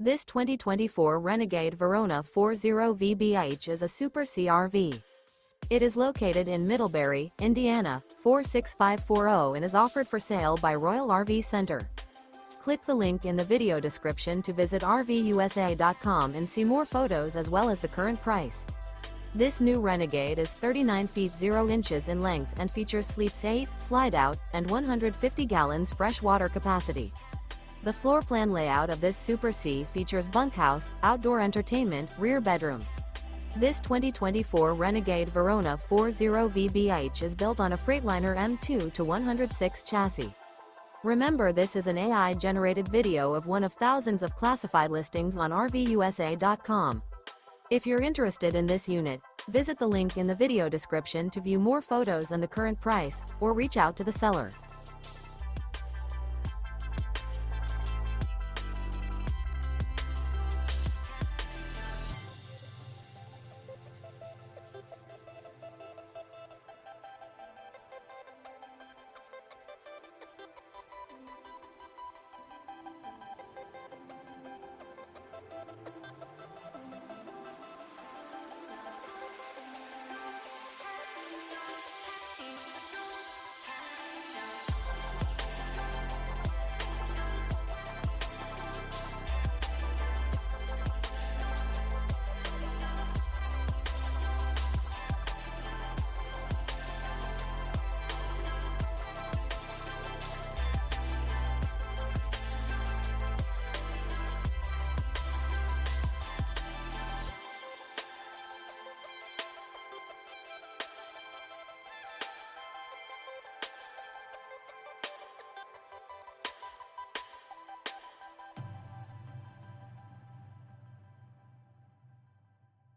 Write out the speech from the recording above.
This 2024 Renegade Verona 40VBH is a Super CRV. It is located in Middlebury, Indiana, 46540 and is offered for sale by Royal RV Center. Click the link in the video description to visit RVUSA.com and see more photos as well as the current price. This new Renegade is 39 feet 0 inches in length and features sleeps 8, Slideout, and 150 gallons fresh water capacity. The floor plan layout of this Super C features bunkhouse, outdoor entertainment, rear bedroom. This 2024 Renegade Verona 40VBH is built on a Freightliner M2-106 chassis. Remember, this is an AI-generated video of one of thousands of classified listings on RVUSA.com. If you're interested in this unit, visit the link in the video description to view more photos and the current price, or reach out to the seller.